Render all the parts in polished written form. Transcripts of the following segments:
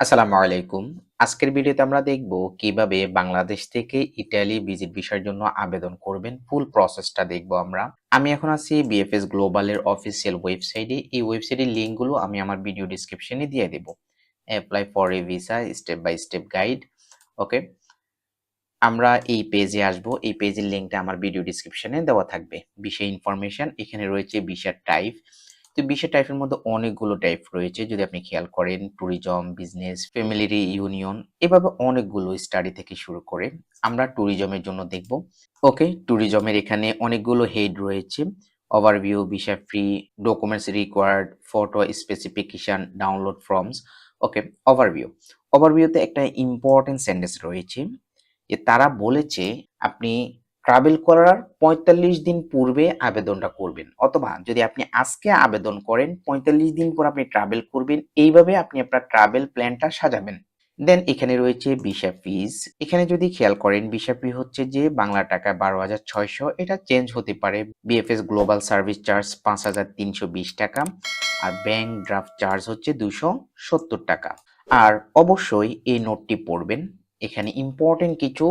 আসসালামু আলাইকুম। আজকের ভিডিওতে আমরা দেখব কিভাবে বাংলাদেশ থেকে ইতালি ভিজিট ভিসার জন্য আবেদন করবেন। ফুল প্রসেসটা দেখব আমরা। আমি এখন আছি বিএফএস গ্লোবালের অফিসিয়াল ওয়েবসাইটে। এই ওয়েবসাইটের লিঙ্কগুলো আমি আমার ভিডিও ডেসক্রিপশনে দিয়ে দেব। Apply for a visa step by step guide. Okay. আমরা এই পেজে আসব। এই পেজের লিঙ্কটা আমার ভিডিও ডেসক্রিপশনে দেওয়া থাকবে। ভিসা ইনফরমেশন এখানে রয়েছে ভিসার টাইপ। তো ভিসা টাইপের মধ্যে অনেকগুলো টাইপ রয়েছে যদি আপনি খেয়াল করেন ট্যুরিজম, বিজনেস, ফ্যামিলি ইউনিয়ন এভাবে অনেকগুলো স্টাডি থেকে শুরু করে আমরা ট্যুরিজমের জন্য দেখব। ওকে, ট্যুরিজমের এখানে অনেকগুলো হেড রয়েছে। Overview, visa free, documents required, photo specification, download forms. Okay, overview. ওভারভিউতে একটা ইম্পর্টেন্ট সেন্টেন্স রয়েছে যে তারা বলেছে আপনি ট্রাভেল করার ৪৫ দিন পূর্বে আবেদনটা করবেন, অথবা যদি আপনি আজকে আবেদন করেন ৪৫ দিন পর আপনি ট্রাভেল করবেন। এইভাবে আপনি আপনার ট্রাভেল প্ল্যানটা সাজাবেন। দেন এখানে রয়েছে ভিসা ফিজ। এখানে যদি খেয়াল করেন ভিসা ফি হচ্ছে যে বাংলা টাকায় ১২,৬০০। এটা চেঞ্জ হতে পারে। বিএফএস গ্লোবাল সার্ভিস চার্জ ৫,৩২০ টাকা, আর ব্যাংক ড্রাফট চার্জ হচ্ছে ২৭০ টাকা। আর অবশ্যই এই নোটটি পড়বেন। এখানে ইম্পর্টেন্ট কিছু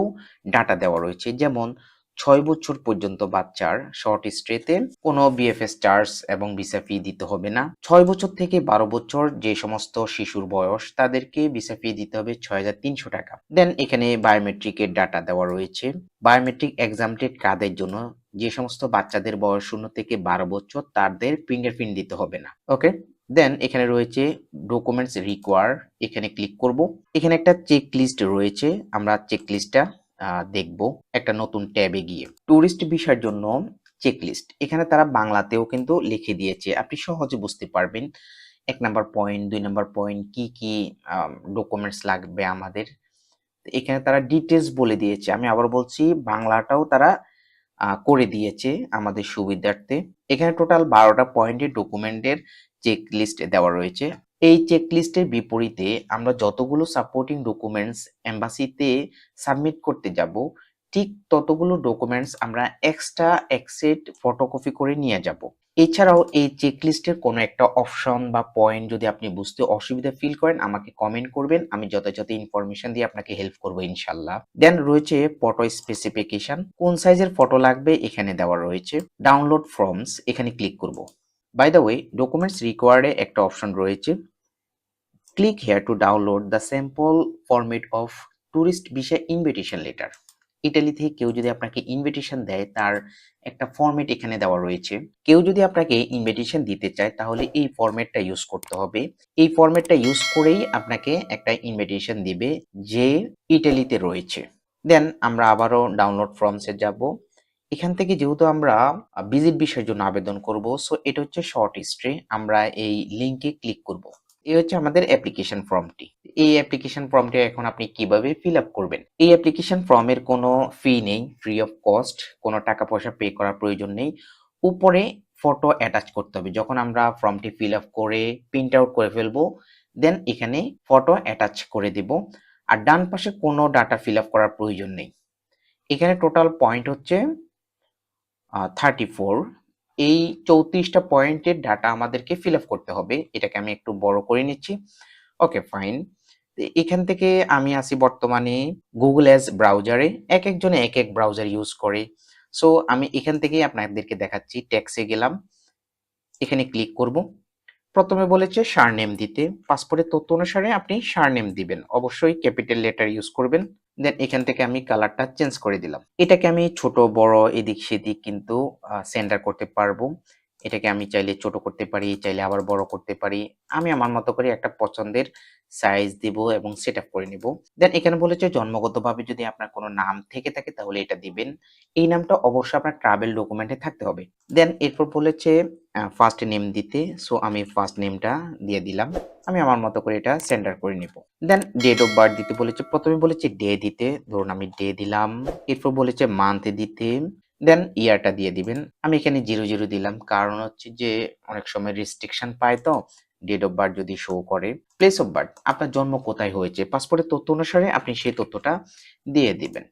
ডাটা দেওয়া রয়েছে, যেমন ৬ বছর পর্যন্ত বাচ্চার শর্ট স্টেতে কোনো বিএফএস চার্জ এবং ভিসা ফি দিতে হবে না। ৬ বছর থেকে ১২ বছর যে সমস্ত শিশুর বয়স তাদেরকে ভিসা ফি দিতে হবে ৬,৩০০ টাকা। দেন এখানে বায়োমেট্রিকের ডাটা দেওয়া রয়েছে। বায়োমেট্রিক এক্সামটেড কাদের জন্য, যে সমস্ত বাচ্চাদের বয়স ০ থেকে ১২ বছর তাদের ফিঙ্গারপ্রিন্ট দিতে হবে না। ওকে। দেন এখানে রয়েছে ডকুমেন্টস রিকোয়ার। এখানে ক্লিক করব। এখানে একটা চেক লিস্ট রয়েছে, আমরা চেক লিস্টটা দেখব একটা নতুন ট্যাবে গিয়ে। ট্যুরিস্ট ভিসার জন্য চেকলিস্ট এখানে তারা বাংলাতেও কিন্তু লিখে দিয়েছে, আপনি সহজে বুঝতে পারবেন। ১ নাম্বার পয়েন্ট, ২ নাম্বার পয়েন্ট কি কি ডকুমেন্টস লাগবে আমাদের। এখানে তারা ডিটেলস বলে দিয়েছে। আমি আবার বলছি, বাংলাটাও তারা করে দিয়েছে আমাদের সুবিধার্থে। এখানে টোটাল ১২টা পয়েন্টের ডকুমেন্টের চেক লিস্ট দেওয়া রয়েছে। এই চেক লিস্টের বিপরীতে আমরা যতগুলো সাপোর্টিং ডকুমেন্টস এম্বাসিতে সাবমিট করতে যাব, ঠিক ততগুলো ডকুমেন্টস আমরা এক্সট্রা এক সেট ফটোকপি করে নিয়ে যাব। এছাড়াও এই চেকলিস্টের কোনো একটা অপশন বা পয়েন্ট যদি আপনি বুঝতে অসুবিধা ফিল করেন আমাকে কমেন্ট করবেন, আমি যথাযথ ইনফরমেশন দিয়ে আপনাকে হেল্প করবো ইনশাল্লাহ। দেন রয়েছে ফটো স্পেসিফিকেশন, কোন সাইজের ফটো লাগবে এখানে দেওয়া রয়েছে। ডাউনলোড ফর্মস এখানে ক্লিক করব। বাই দ্য ওয়ে, ডকুমেন্টস রিকোয়ার্ডে একটা অপশন রয়েছে। Click here to download the sample format of tourist visa invitation letter. Italy থেকে কেউ যদি আপনাকে ইনভিটেশন দেয় তার একটা ফরম্যাট এখানে দেওয়া রয়েছে। কেউ যদি আপনাকে ইনভিটেশন দিতে চায় তাহলে এই ফরম্যাটটা ইউজ করতে হবে। এই ফরম্যাটটা ইউজ করেই আপনাকে একটা ইনভিটেশন দিবে যে ইটালিতে রয়েছে। দেন আমরা আবারও ডাউনলোড ফর্মসে যাব। এখান থেকে যেহেতু আমরা ভিজিট ভিসার জন্য আবেদন করব, সো এটা হচ্ছে শর্ট হিস্ট্রি। আমরা এই লিংকে ক্লিক করব। এই হচ্ছে আমাদের অ্যাপ্লিকেশন ফর্মটি। এই অ্যাপ্লিকেশন ফর্মটি এখন আপনি কিভাবে ফিল আপ করবেন। এই অ্যাপ্লিকেশন ফর্মের কোনো ফি নেই, ফ্রি অফ কস্ট, কোনো টাকা পয়সা পে করার প্রয়োজন নেই। উপরে ফটো অ্যাটাচ করতে হবে। যখন আমরা ফর্মটি ফিল আপ করে প্রিন্ট আউট করে ফেলবো, দেন এখানে ফটো অ্যাটাচ করে দেব। আর ডান পাশে কোনো ডাটা ফিল আপ করার প্রয়োজন নেই। এখানে টোটাল পয়েন্ট হচ্ছে 34। এই 34টা পয়েন্টের ডাটা আমাদেরকে ফিল আপ করতে হবে। এটাকে আমি একটু বড় করে নিচ্ছি। ওকে, ফাইন। এখান থেকে আমি আছি বর্তমানে গুগল এজ ব্রাউজারে। একজনে এক এক ব্রাউজার ইউজ করে। সো আমি এখান থেকেই আপনাদেরকে দেখাচ্ছি। টেক্সে গেলাম, এখানে ক্লিক করব। প্রথমে বলেছে সারনেম দিতে। পাসপোর্টের তথ্য অনুসারে আপনি সারনেম দিবেন, অবশ্যই ক্যাপিটাল লেটার ইউজ করবেন। দেন এখান থেকে আমি কালারটা চেঞ্জ করে দিলাম। এটাকে আমি ছোট বড় এদিক সেদিক কিন্তু সেন্টার করতে পারবো। এটাকে আমি চাইলে ছোট করতে পারি, চাইলে আবার বড় করতে পারি। আমি আমার মতো করে একটা পছন্দের সাইজ দিব এবং সেট আপ করে নিব। দেন এখানে বলেছে জন্মগতভাবে যদি আপনার কোনো নাম থেকে থাকে তাহলে এটা দিবেন। এই নামটা অবশ্যই আপনার ট্রাভেল ডকুমেন্টে থাকতে হবে। দেন এরপর বলেছে ফার্স্ট নেম দিতে। সো আমি ফার্স্ট নেমটা দিয়ে দিলাম। আমি আমার মতো করে এটা সেন্টার করে নিব। দেন ডেট অফ বার্থ দিতে বলেছে। প্রথমে বলেছে ডে দিতে, ধরুন আমি ডে দিলাম। এরপর বলেছে মান্থ দিতে, দেন ইয়ারটা দিয়ে দিবেন। আমি এখানে 00 দিলাম, কারণ হচ্ছে যে অনেক সময় রেস্ট্রিকশন পায়, তো ডেট অফ বার্থ যদি শো করে। প্লেস অফ বার্থ, আপনার জন্ম কোথায় হয়েছে পাসপোর্টের তথ্য অনুসারে আপনি সেই তথ্যটা দিয়ে দিবেন।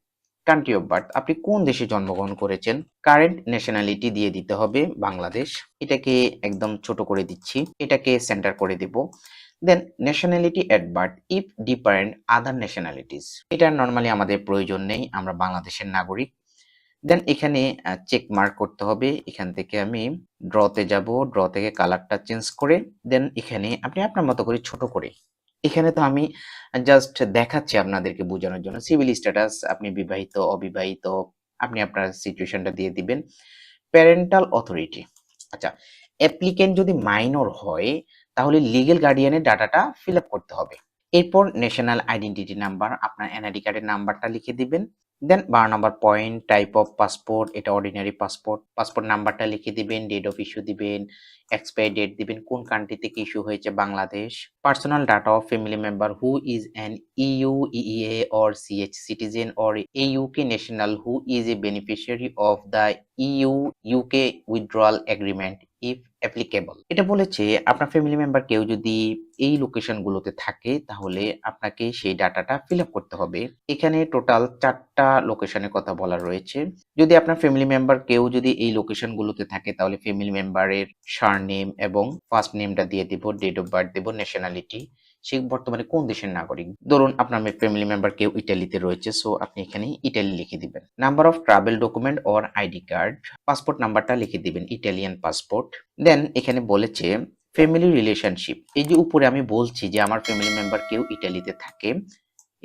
কান্ট্রি অফ বার্থ, আপনি কোন দেশে জন্মগ্রহণ করেছেন। কারেন্ট ন্যাশনালিটি দিয়ে দিতে হবে বাংলাদেশ। এটাকে একদম ছোট করে দিচ্ছি, এটাকে সেন্টার করে দেব। Then nationality at birth if different other nationalities, এটা নর্মালি আমাদের প্রয়োজন নেই, আমরা বাংলাদেশের নাগরিক। দেন এখানে চেক মার্ক করতে হবে। এখান থেকে আমি ড্রতে যাব, ড্র থেকে কালারটা চেঞ্জ করে দেন এখানে আপনি আপনার মতো করে ছোট করে, এখানে তো আমি জাস্ট দেখাচ্ছি আপনাদেরকে বোঝানোর জন্য। সিভিল স্ট্যাটাস আপনি বিবাহিত অবিবাহিত আপনি আপনার সিচুয়েশনটা দিয়ে দিবেন। প্যারেন্টাল অথরিটি, আচ্ছা অ্যাপ্লিকেন্ট যদি মাইনর হয় তাহলে লিগ্যাল গার্ডিয়ানের ডাটাটা ফিল আপ করতে হবে। এরপর ন্যাশনাল আইডেন্টিটি নাম্বার, আপনার এনআইডি কার্ডের নাম্বারটা লিখে দিবেন। Then 12 number point type of passport, এটা অর্ডিনারি পাসপোর্ট, পাসপোর্ট নাম্বারটা লিখে দিবেন, ডেট অফ ইস্যু দিবেন, এক্সপায়ারি ডেট দিবেন, কোন কান্ট্রি থেকে ইস্যু হয়েছে Bangladesh. Personal data of family member who is an EU EEA or CH citizen or a UK national who is a beneficiary of the EU UK withdrawal agreement if applicable. এটা বলেছে আপনার family member কেউ যদি এই location গুলোতে থাকে তাহলে আপনাকে সেই ডাটাটা ফিল আপ করতে হবে। এখানে টোটাল 4টা লোকেশনের কথা বলা রয়েছে। যদি আপনার ফ্যামিলি মেম্বার কেউ যদি এই লোকেশন গুলোতে থাকে তাহলে ফ্যামিলি মেম্বারের সারনেম এবং ফার্স্ট নেমটা দিয়ে দিব, ডেট অফ বার্থ দেব, ন্যাশনালিটি সে বর্তমানে কোন দেশের নাগরিক। ধরুন আপনার ফ্যামিলি মেম্বার কেউ ইটালিতে রয়েছে, সো আপনি এখানে ইটালি লিখে দিবেন। Number of travel document or ID card, passport নাম্বারটা লিখে দিবেন, ইটালিয়ান পাসপোর্ট। দেন এখানে বলেছে ফ্যামিলি রিলেশনশিপ, এই যে উপরে আমি বলছি যে আমার ফ্যামিলি মেম্বার কেউ ইটালিতে থাকে,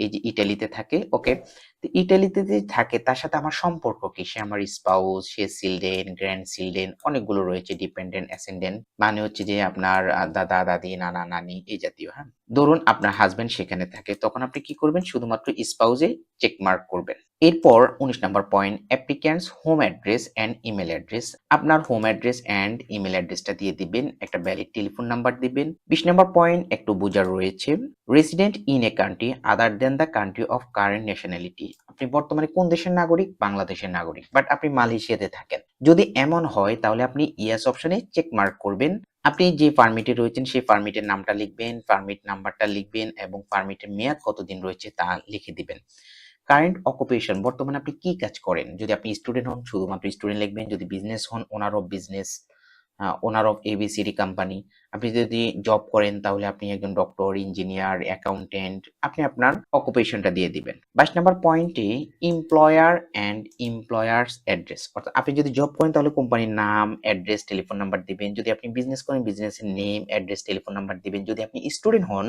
এই যে ইটালিতে থাকে, ওকে। তো ইটালিতে যে থাকে তার সাথে আমার সম্পর্ক কি, সে আমার স্পাউস, সে চিলড্রেন, গ্র্যান্ড চিলড্রেন, অনেকগুলো রয়েছে, ডিপেন্ডেন্ট অ্যাসেন্ডেন্ট, মানে হচ্ছে যে আপনার দাদা দাদি নানা নানি এই জাতীয়। হ্যাঁ, ধরুন আপনার হাজবেন্ড সেখানে থাকে, তখন আপনি কি করবেন, শুধুমাত্র স্পাউসে চেক মার্ক করবেন। এরপর 19 নম্বর point applicant's home address and email address, আপনার হোম অ্যাড্রেস অ্যান্ড ইমেল অ্যাড্রেসটা দিয়ে দিবেন, একটা ভ্যালিড টেলিফোন নাম্বার দিবেন। 20 নম্বর পয়েন্ট একটু বোঝার রয়েছে, resident in a country other than the country of current nationality, আপনি বর্তমানে কোন দেশের নাগরিক, বাংলাদেশের নাগরিক, বাট আপনি মালয়েশিয়াতে থাকেন। যদি এমন হয় তাহলে আপনি ইয়েস অপশনে চেক মার্ক করবেন। আপনি যে পারমিটে রয়েছেন সেই পারমিটের নামটা লিখবেন, পারমিট নাম্বারটা লিখবেন এবং পারমিটের মেয়াদ কতদিন রয়েছে তা লিখে দিবেন। কারেন্ট অকুপেশন, বর্তমানে আপনি কি কাজ করেন, যদি আপনি স্টুডেন্ট হন শুধুমাত্র স্টুডেন্ট লিখবেন, যদি বিজনেস হন owner of business, owner of ABCD company, আপনি যদি জব করেন তাহলে আপনি একজন ডক্টর, ইঞ্জিনিয়ার, অ্যাকাউন্টেন্ট, আপনি আপনার অকুপেশনটা দিয়ে দিবেন। 22 নম্বর পয়েন্টে এমপ্লয়ার অ্যান্ড এমপ্লয়ার্স অ্যাড্রেস, অর্থাৎ আপনি যদি জব করেন তাহলে কোম্পানির নাম, অ্যাড্রেস, টেলিফোন নাম্বার দিবেন, যদি আপনি বিজনেস করেন বিজনেসের নেম, অ্যাড্রেস, টেলিফোন নাম্বার দিবেন, যদি আপনি স্টুডেন্ট হন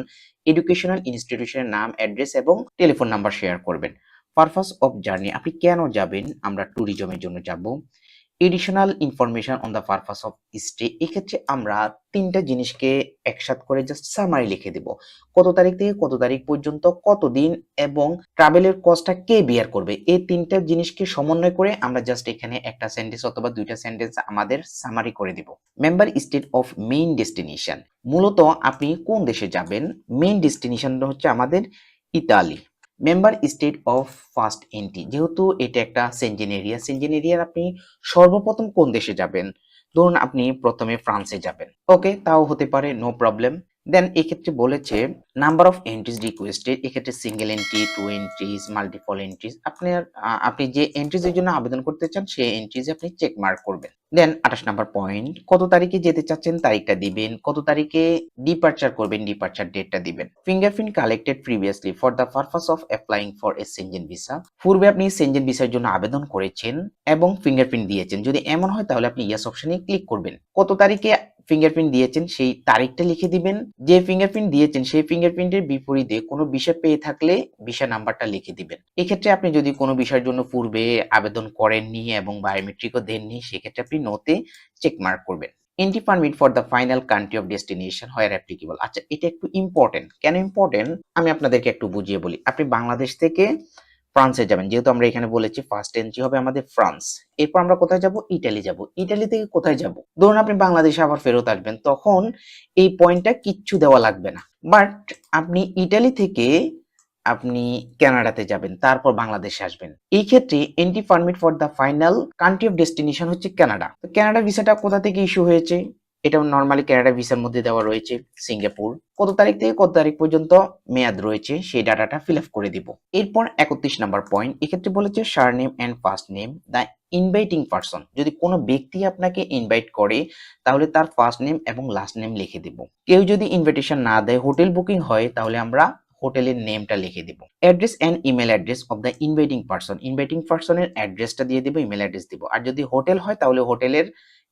এডুকেশনাল ইনস্টিটিউশনের নাম, অ্যাড্রেস এবং টেলিফোন নাম্বার শেয়ার করবেন। পারপাস অফ জার্নি, আপনি কেন যাবেন, আমরা ট্যুরিজমের জন্য যাব। Additional information on the purpose of stay, এক্ষেত্রে আমরা 3টা জিনিসকে একসাথে করে জাস্ট সামারি লিখে দেব, কত তারিখ থেকে কত তারিখ পর্যন্ত, কতদিন এবং ট্রাভেলের কস্টটা কে বিয়ার করবে, এই 3টা জিনিসকে সমন্বয় করে আমরা জাস্ট এখানে একটা সেন্টেন্স অথবা 2টা সেন্টেন্স আমাদের সামারি করে দিব। Member state of main destination, মূলত আপনি কোন দেশে যাবেন, মেইন ডেস্টিনেশন হচ্ছে আমাদের Italy. Member state of first entry, যেহেতু এটা একটা সেনজেন এরিয়া, সেনজেন এরিয়ার আপনি সর্বপ্রথম কোন দেশে যাবেন, ধরুন আপনি প্রথমে ফ্রান্সে যাবেন, ওকে, তাও হতে পারে, নো প্রবলেম। দেন এক্ষেত্রে বলেছে নাম্বার অফ এন্ট্রিজ রিকোয়েস্টেড, এক্ষেত্রে single entry, 2 entries, multiple entries, আপনি যে এন্ট্রিজের জন্য আবেদন করতে চান সেই এন্ট্রিজে আপনি চেক মার্ক করবেন। দেন 28 নাম্বার পয়েন্ট, কত তারিখে যেতে চাচ্ছেন তারিখটা দিবেন, কত তারিখে ডিপার্চার করবেন ডিপার্চার ডেটটা দিবেন। Fingerprint collected previously for the purpose of applying for a Shenzhen visa, পূর্বে আপনি সেনজেন ভিসার জন্য আবেদন করেছেন এবং ফিঙ্গারপ্রিন্ট দিয়েছেন, যদি এমন হয় তাহলে আপনি ইয়েস অপশনে ক্লিক করবেন। কত তারিখে ফিঙ্গারপ্রিন্ট দিয়েছেন সেই তারিখটা লিখে দিবেন, যে ফিঙ্গারপ্রিন্ট দিয়েছেন সেই ফিঙ্গারপ্রিন্টের বিপরীতে কোনো বিষয় পেয়ে থাকলে ভিসা নাম্বারটা লিখে দিবেন। এক্ষেত্রে আপনি যদি কোনো বিষয়ের জন্য পূর্বে আবেদন করেননি এবং বায়োমেট্রিকও দেননি সেক্ষেত্রে আপনি নোতে চেক মার্ক করবেন। Entry permit for the final country of destination where applicable, আচ্ছা এটা একটু ইম্পর্টেন্ট, কেন ইম্পর্টেন্ট আমি আপনাদেরকে একটু বুঝিয়ে বলি। আপনি বাংলাদেশ থেকে ফ্রান্সে যাবেন, যেহেতু আমরা এখানে বলেছি ফার্স্ট এন্ট্রি হবে আমাদের ফ্রান্স, এরপর আমরা কোথায় যাব, ইটালি যাব, ইটালি থেকে কোথায় যাব, ধরুন আপনি বাংলাদেশে আবার ফেরত আসবেন, তখন এই পয়েন্টটা কিচ্ছু দেওয়া লাগবে না। বাট আপনি ইটালি থেকে আপনি কানাডাতে যাবেন, তারপর বাংলাদেশে আসবেন, এই ক্ষেত্রে entry permit for the final country of destination হচ্ছে কানাডা। তো কানাডা ভিসাটা কোথা থেকে ইস্যু হয়েছে, এটা নরমালি কানাডা ভিসার মধ্যে দেওয়া রয়েছে। সিঙ্গাপুর কত তারিখ থেকে কত তারিখ পর্যন্ত মেয়াদ রয়েছে সেই ডাটাটা ফিল আপ করে দিব। এরপর 31 নাম্বার পয়েন্ট, এক্ষেত্রে বলেছে surname and first name the inviting person. যদি কোনো ব্যক্তি আপনাকে ইনভাইট করে তাহলে তার ফার্স্ট নেম এবং লাস্ট নেম লিখে দিব। কেউ যদি ইনভিটেশন না দেয়, হোটেল বুকিং হয়, তাহলে আমরা হোটেলের নেমটা লিখে দিব। Address and email address of the inviting person, inviting পারসনের অ্যাড্রেসটা দিয়ে দিব, ইমেল অ্যাড্রেস দিব। আর যদি হোটেল হয় তাহলে হোটেলের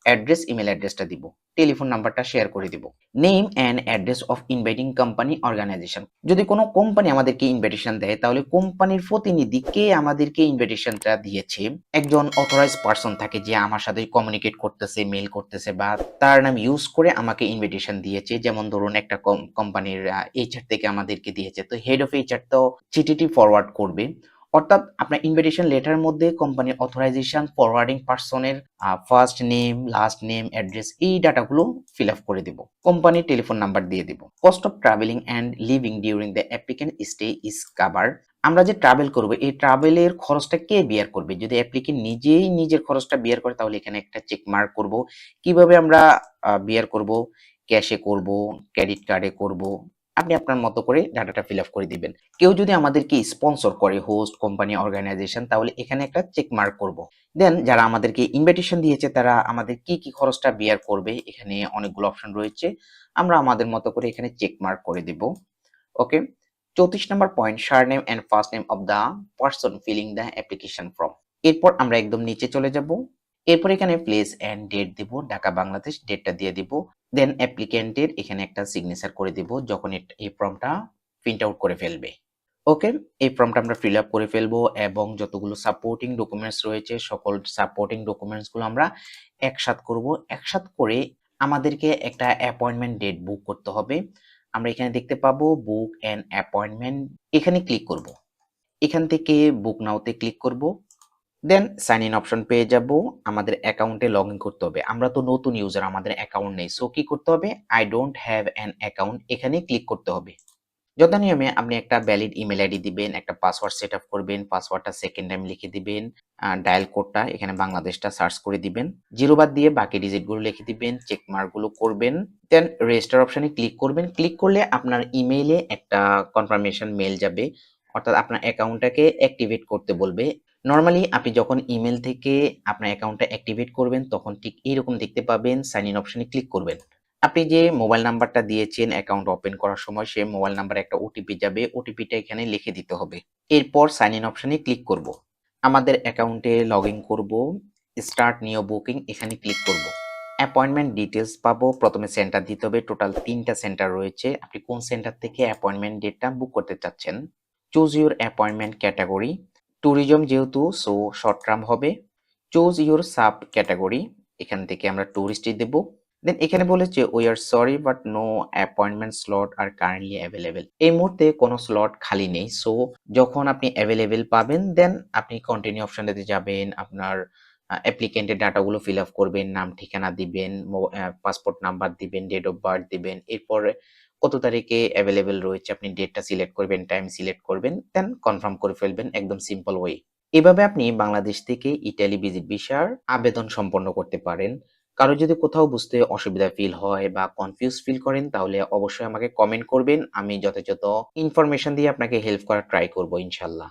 অ্যাড্রেস, ইমেল অ্যাড্রেসটা দিব, টেলিফোন নাম্বারটা শেয়ার করে দিব। Name and address of inviting company organization, যদি কোনো কোম্পানি আমাদেরকে ইনভিটেশন দেয় তাহলে কোম্পানির প্রতিনিধি কে আমাদেরকে ইনভিটেশনটা দিয়েছে, একজন অথরাইজ পারসন থাকে যে আমার সাথে কমিউনিকেট করতেছে, মেল করতেছে বা তার নাম ইউজ করে আমাকে ইনভিটেশন দিয়েছে। যেমন ধরুন একটা কোম্পানির এইচআর থেকে আমাদেরকে দিয়েছে, তো হেড অফ এইচআর তো চিঠিটি ফরওয়ার্ড করবে। অর্থাৎ আপনার ইনভিটেশন লেটারের মধ্যে কোম্পানির অথরাইজেশন, ফরওয়ার্ডিং পারসনের first name, last name, address, এই ডাটাগুলো ফিল আপ করে দিব। কোম্পানির টেলিফোন নাম্বার দিয়ে দিব। Cost of travelling and living during the applicant stay is cover, আমরা যে ট্রাভেল করব এই ট্রাভেলের খরচটা কে বিয়ার করবে। যদি অ্যাপ্লিকেন্ট নিজেই নিজের খরচটা বিয়ার করে তাহলে এখানে একটা চেক মার্ক করব। কিভাবে আমরা বিয়ার করব, ক্যাশে করব, ক্রেডিট কার্ডে করব, আপনি আপনার মতো করে ডাটাটা ফিল আপ করে দিবেন। কেউ যদি আমাদেরকে স্পন্সর করে, হোস্ট, কোম্পানি, অর্গানাইজেশন, তাহলে এখানে একটা চেক মার্ক করব। দেন যারা আমাদেরকে ইনভিটেশন দিয়েছে তারা আমাদের কি কি খরচটা বিয়ার করবে, এখানে অনেকগুলো অপশন রয়েছে, আমরা আমাদের মতো করে এখানে চেক মার্ক করে দিব। Okay. 34 number point, surname and first name of the person filling the application form. এরপর আমরা একদম নিচে চলে যাব। এরপর এখানে প্লেস এন্ড ডেট দিব, ঢাকা বাংলাদেশ, ডেটটা দিয়ে দিব। দেন অ্যাপ্লিকেন্টের এখানে একটা সিগনেচার করে দিব যখন এই ফর্মটা প্রিন্ট আউট করে ফেলবে। ওকে, এই ফর্মটা আমরা ফিল আপ করে ফেলবো এবং যতগুলো সাপোর্টিং ডকুমেন্টস রয়েছে সকল সাপোর্টিং ডকুমেন্টস গুলো আমরা একসাথ করব। একসাথ করে আমাদেরকে একটা অ্যাপয়েন্টমেন্ট ডেট বুক করতে হবে। আমরা এখানে দেখতে পাবো বুক অ্যান অ্যাপয়েন্টমেন্ট, এখানে ক্লিক করব। এখান থেকে বুক নাওতে ক্লিক করব। দেন সাইন ইন অপশন পেয়ে যাব। আমাদের অ্যাকাউন্টে লগ ইন করতে হবে। আমরা তো নতুন ইউজার, আমাদের অ্যাকাউন্ট নেই, সো কি করতে হবে, I don't have an account, এখানে ক্লিক করতে হবে। যথা নিয়মে আপনি একটা ভ্যালিড ইমেল আইডি দিবেন, একটা পাসওয়ার্ড সেট আপ করবেন, পাসওয়ার্ডটা সেকেন্ড টাইম লিখে দিবেন, ডায়াল কোডটা এখানে বাংলাদেশটা সার্চ করে দিবেন, জিরো বাদ দিয়ে বাকি ডিজিটগুলো লিখে দিবেন, চেক মার্কগুলো করবেন, দেন রেজিস্টার অপশনে ক্লিক করবেন। ক্লিক করলে আপনার ইমেইলে একটা কনফার্মেশন মেল যাবে, অর্থাৎ আপনার অ্যাকাউন্টটাকে অ্যাক্টিভেট করতে বলবে। নরমালি আপনি যখন ইমেল থেকে আপনার অ্যাকাউন্টটা অ্যাক্টিভেট করবেন তখন ঠিক এইরকম দেখতে পাবেন, সাইন ইন অপশনে ক্লিক করবেন। আপনি যে মোবাইল নাম্বারটা দিয়েছেন অ্যাকাউন্ট ওপেন করার সময় সেই মোবাইল নাম্বারে একটা ওটিপি যাবে, ওটিপিটা এখানে লিখে দিতে হবে। এরপর সাইন ইন অপশনে ক্লিক করব। আমাদের অ্যাকাউন্টে লগ ইন করবো, স্টার্ট নিউ বুকিং এখানে ক্লিক করব। অ্যাপয়েন্টমেন্ট ডিটেলস পাবো, প্রথমে সেন্টার দিতে হবে, টোটাল 3টা সেন্টার রয়েছে, আপনি কোন সেন্টার থেকে অ্যাপয়েন্টমেন্ট ডেটটা বুক করতে চাচ্ছেন। Choose your appointment category, tourism যেহেতু সো শর্ট টার্ম হবে। চুজ ইউর সাব ক্যাটাগরি, এখান থেকে আমরা ট্যুরিস্টই দেব। দেন এখানে বলেছে we are sorry but no appointment slot are currently available, এই মুহূর্তে কোনো স্লট খালি নেই। সো যখন আপনি অ্যাভেলেবেল পাবেন দেন আপনি কন্টিনিউ অপশনটাতে যাবেন, আপনার অ্যাপ্লিকেন্টের ডাটাগুলো ফিল আপ করবেন, নাম ঠিকানা দিবেন, পাসপোর্ট নাম্বার দিবেন, ডেট অফ বার্থ দিবেন, এরপরে কত তারিখে অ্যাভেলেবেল রয়েছে আপনি ডেটটা সিলেক্ট করবেন, টাইম সিলেক্ট করবেন, দেন কনফার্ম করে ফেলবেন, একদম সিম্পল ওয়ে। এভাবে আপনি বাংলাদেশ থেকে ইতালি ভিজিট ভিসার আবেদন সম্পন্ন করতে পারেন। কারো যদি কোথাও বুঝতে অসুবিধা ফিল হয় বা কনফিউজ ফিল করেন তাহলে অবশ্যই আমাকে কমেন্ট করবেন, আমি যথাযথ ইনফরমেশন দিয়ে আপনাকে হেল্প করার ট্রাই করব ইনশাল্লাহ।